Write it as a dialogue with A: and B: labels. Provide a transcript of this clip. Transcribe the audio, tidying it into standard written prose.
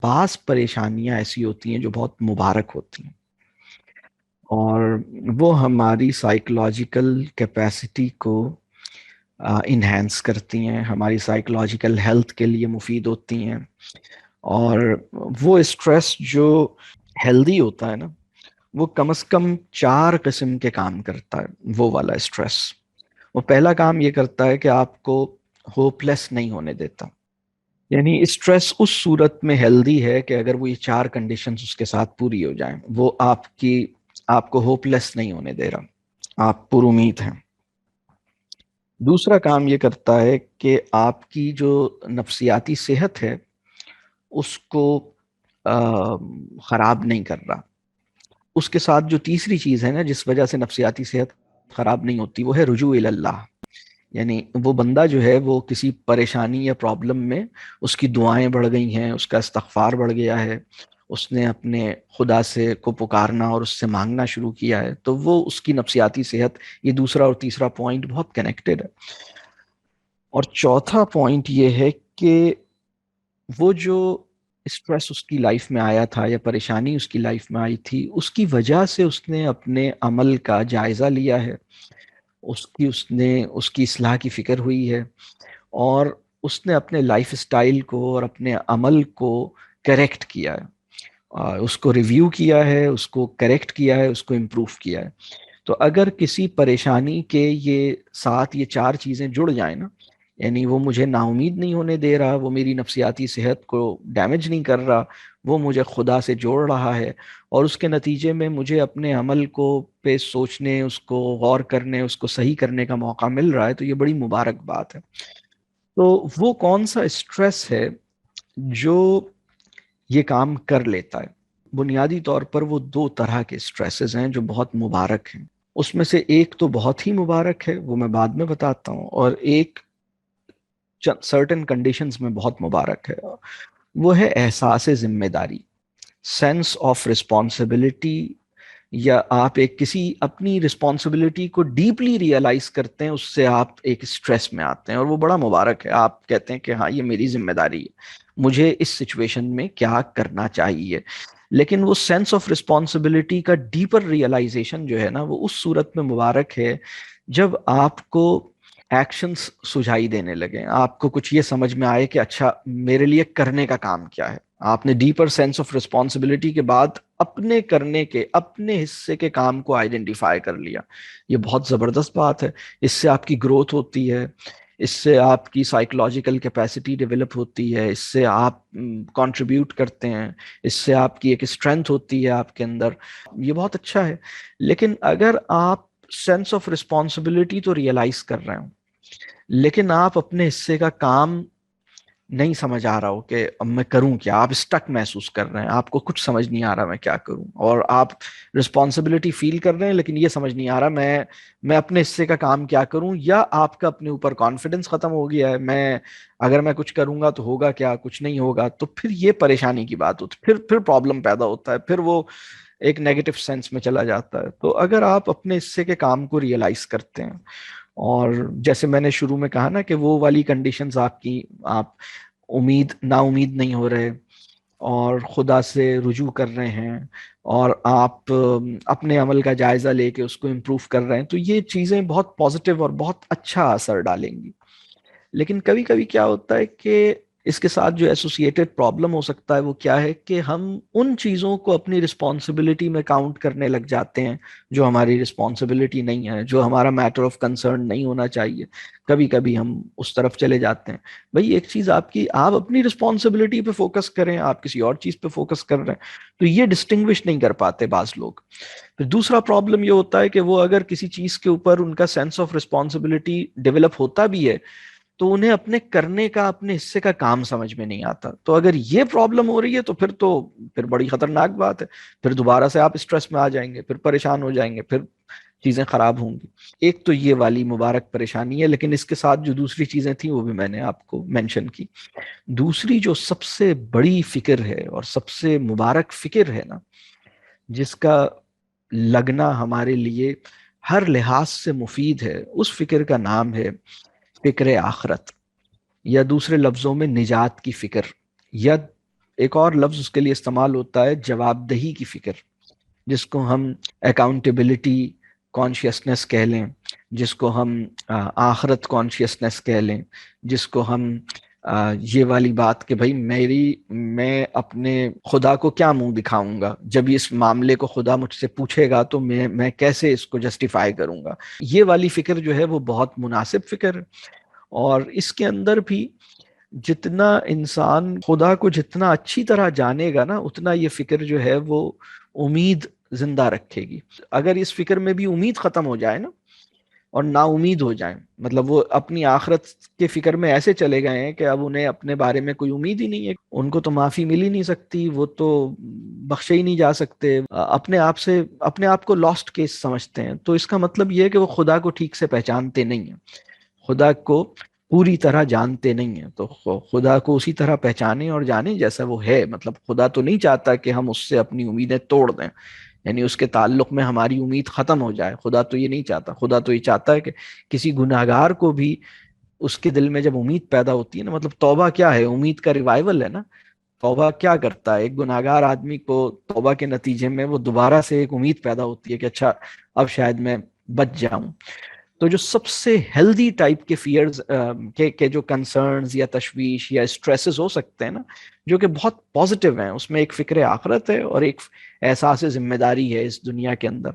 A: بعض پریشانیاں ایسی ہوتی ہیں جو بہت مبارک ہوتی ہیں، اور وہ ہماری سائیکولوجیکل کیپیسٹی کو انہینس کرتی ہیں، ہماری سائیکولوجیکل ہیلتھ کے لیے مفید ہوتی ہیں۔ اور وہ اسٹریس جو ہیلدی ہوتا ہے نا، وہ کم از کم 4 قسم کے کام کرتا ہے۔ وہ والا اسٹریس، وہ پہلا کام یہ کرتا ہے کہ آپ کو ہوپ لیس نہیں ہونے دیتا۔ یعنی اسٹریس اس صورت میں ہیلدی ہے کہ اگر وہ یہ 4 کنڈیشنز اس کے ساتھ پوری ہو جائیں، وہ آپ کو ہوپ لیس نہیں ہونے دے رہا، آپ پر امید ہیں۔ دوسرا کام یہ کرتا ہے کہ آپ کی جو نفسیاتی صحت ہے اس کو خراب نہیں کر رہا۔ اس کے ساتھ جو تیسری چیز ہے نا جس وجہ سے نفسیاتی صحت خراب نہیں ہوتی، وہ ہے رجوع اللہ۔ یعنی وہ بندہ جو ہے وہ کسی پریشانی یا پرابلم میں اس کی دعائیں بڑھ گئی ہیں، اس کا استغفار بڑھ گیا ہے، اس نے اپنے خدا سے کو پکارنا اور اس سے مانگنا شروع کیا ہے، تو وہ اس کی نفسیاتی صحت، یہ دوسرا اور تیسرا پوائنٹ بہت کنیکٹڈ ہے۔ اور چوتھا پوائنٹ یہ ہے کہ وہ جو اسٹریس اس کی لائف میں آیا تھا یا پریشانی اس کی لائف میں آئی تھی، اس کی وجہ سے اس نے اپنے عمل کا جائزہ لیا ہے، اس کی اصلاح کی فکر ہوئی ہے، اور اس نے اپنے لائف اسٹائل کو اور اپنے عمل کو کریکٹ کیا ہے، اس کو ریویو کیا ہے، اس کو کریکٹ کیا ہے، اس کو امپروو کیا ہے۔ تو اگر کسی پریشانی کے یہ 4 چیزیں جڑ جائیں نا، یعنی وہ مجھے نا امید نہیں ہونے دے رہا، وہ میری نفسیاتی صحت کو ڈیمیج نہیں کر رہا، وہ مجھے خدا سے جوڑ رہا ہے، اور اس کے نتیجے میں مجھے اپنے عمل کو پہ سوچنے، اس کو غور کرنے، اس کو صحیح کرنے کا موقع مل رہا ہے، تو یہ بڑی مبارک بات ہے۔ تو وہ کون سا اسٹریس ہے جو یہ کام کر لیتا ہے؟ بنیادی طور پر وہ 2 طرح کے اسٹریسز ہیں جو بہت مبارک ہیں۔ اس میں سے ایک تو بہت ہی مبارک ہے، وہ میں بعد میں بتاتا ہوں، اور ایک سرٹن کنڈیشنز میں بہت مبارک ہے۔ وہ ہے احساس ذمہ داری، سینس آف رسپانسبلٹی، یا آپ ایک کسی اپنی رسپانسبلٹی کو ڈیپلی ریئلائز کرتے ہیں، اس سے آپ ایک اسٹریس میں آتے ہیں، اور وہ بڑا مبارک ہے۔ آپ کہتے ہیں کہ ہاں یہ میری ذمہ داری ہے، مجھے اس سچویشن میں کیا کرنا چاہیے۔ لیکن وہ سینس آف رسپانسبلٹی کا ڈیپر ریئلائزیشن جو ہے نا، وہ اس صورت میں مبارک ہے جب آپ کو ایکشنز سجائی دینے لگے، آپ کو کچھ یہ سمجھ میں آئے کہ اچھا میرے لیے کرنے کا کام کیا ہے۔ آپ نے ڈیپر سینس آف رسپانسبلٹی کے بعد اپنے کرنے کے، اپنے حصے کے کام کو آئیڈینٹیفائی کر لیا۔ یہ بہت زبردست بات ہے، اس سے آپ کی گروتھ ہوتی ہے، اس سے آپ کی سائیکولوجیکل کیپیسٹی ڈیولپ ہوتی ہے، اس سے آپ کنٹریبیوٹ کرتے ہیں، اس سے آپ کی ایک اسٹرینتھ ہوتی ہے آپ کے اندر۔ یہ بہت اچھا ہے۔ لیکن اگر آپ سینس آف رسپانسبلٹی تو ریئلائز کر رہے ہوں، لیکن آپ اپنے حصے کا کام نہیں سمجھ آ رہا ہو کہ اب میں کروں کیا، آپ اسٹک محسوس کر رہے ہیں، آپ کو کچھ سمجھ نہیں آ رہا میں کیا کروں، اور آپ رسپانسبلٹی فیل کر رہے ہیں لیکن یہ سمجھ نہیں آ رہا میں اپنے حصے کا کام کیا کروں، یا آپ کا اپنے اوپر کانفیڈنس ختم ہو گیا ہے، اگر میں کچھ کروں گا تو ہوگا کیا، کچھ نہیں ہوگا، تو پھر یہ پریشانی کی بات ہوتی، پھر پرابلم پیدا ہوتا ہے، پھر وہ ایک نیگیٹو سینس میں چلا جاتا ہے۔ تو اگر آپ اپنے حصے کے کام کو ریئلائز کرتے ہیں، اور جیسے میں نے شروع میں کہا نا کہ وہ والی کنڈیشنز آپ نا امید نہیں ہو رہے، اور خدا سے رجوع کر رہے ہیں، اور آپ اپنے عمل کا جائزہ لے کے اس کو امپروو کر رہے ہیں، تو یہ چیزیں بہت پازیٹیو اور بہت اچھا اثر ڈالیں گی۔ لیکن کبھی کبھی کیا ہوتا ہے کہ اس کے ساتھ جو ایسوسیٹڈ پرابلم ہو سکتا ہے وہ کیا ہے کہ ہم ان چیزوں کو اپنی رسپانسبلٹی میں کاؤنٹ کرنے لگ جاتے ہیں جو ہماری رسپانسبلٹی نہیں ہے، جو ہمارا میٹر آف کنسرن نہیں ہونا چاہیے۔ کبھی کبھی ہم اس طرف چلے جاتے ہیں۔ بھئی ایک چیز آپ اپنی رسپانسبلٹی پہ فوکس کریں، آپ کسی اور چیز پہ فوکس کر رہے ہیں، تو یہ ڈسٹنگوش نہیں کر پاتے بعض لوگ۔ پھر دوسرا پرابلم یہ ہوتا ہے کہ وہ اگر کسی چیز کے اوپر ان کا سینس آف رسپانسبلٹی ڈیولپ ہوتا بھی ہے، تو انہیں اپنے کرنے کا، اپنے حصے کا کام سمجھ میں نہیں آتا۔ تو اگر یہ پرابلم ہو رہی ہے تو پھر بڑی خطرناک بات ہے، پھر دوبارہ سے آپ اسٹریس میں آ جائیں گے، پھر پریشان ہو جائیں گے، پھر چیزیں خراب ہوں گی۔ ایک تو یہ والی مبارک پریشانی ہے، لیکن اس کے ساتھ جو دوسری چیزیں تھیں وہ بھی میں نے آپ کو مینشن کی۔ دوسری جو سب سے بڑی فکر ہے اور سب سے مبارک فکر ہے نا، جس کا لگنا ہمارے لیے ہر لحاظ سے مفید ہے، اس فکر کا نام ہے فکر آخرت، یا دوسرے لفظوں میں نجات کی فکر، یا ایک اور لفظ اس کے لیے استعمال ہوتا ہے جواب دہی کی فکر، جس کو ہم اکاؤنٹیبلٹی کانشیسنس کہہ لیں، جس کو ہم آخرت کانشیسنس کہہ لیں، جس کو ہم یہ والی بات کہ بھائی میں اپنے خدا کو کیا منہ دکھاؤں گا جب اس معاملے کو خدا مجھ سے پوچھے گا، تو میں کیسے اس کو جسٹیفائی کروں گا. یہ والی فکر جو ہے وہ بہت مناسب فکر ہے. اور اس کے اندر بھی جتنا انسان خدا کو جتنا اچھی طرح جانے گا نا، اتنا یہ فکر جو ہے وہ امید زندہ رکھے گی. اگر اس فکر میں بھی امید ختم ہو جائے نا اور نا امید ہو جائیں، مطلب وہ اپنی آخرت کے فکر میں ایسے چلے گئے ہیں کہ اب انہیں اپنے بارے میں کوئی امید ہی نہیں ہے، ان کو تو معافی مل ہی نہیں سکتی، وہ تو بخشے ہی نہیں جا سکتے، اپنے آپ کو لاسٹ کیس سمجھتے ہیں، تو اس کا مطلب یہ ہے کہ وہ خدا کو ٹھیک سے پہچانتے نہیں ہیں، خدا کو پوری طرح جانتے نہیں ہیں. تو خدا کو اسی طرح پہچانے اور جانے جیسا وہ ہے. مطلب خدا تو نہیں چاہتا کہ ہم اس سے اپنی امیدیں توڑ دیں، یعنی اس کے تعلق میں ہماری امید ختم ہو جائے. خدا تو یہ نہیں چاہتا. خدا تو یہ چاہتا ہے کہ کسی گناہگار کو بھی اس کے دل میں جب امید پیدا ہوتی ہے نا، مطلب توبہ کیا ہے؟ امید کا ریوائول ہے نا. توبہ کیا کرتا ہے؟ ایک گناہگار آدمی کو توبہ کے نتیجے میں وہ دوبارہ سے ایک امید پیدا ہوتی ہے کہ اچھا اب شاید میں بچ جاؤں. تو جو سب سے ہیلدی ٹائپ کے فیئرز کے جو کنسرنز یا تشویش یا اسٹریسز ہو سکتے ہیں نا، جو کہ بہت پازیٹیو ہیں، اس میں ایک فکر آخرت ہے اور ایک احساس ذمہ داری ہے اس دنیا کے اندر.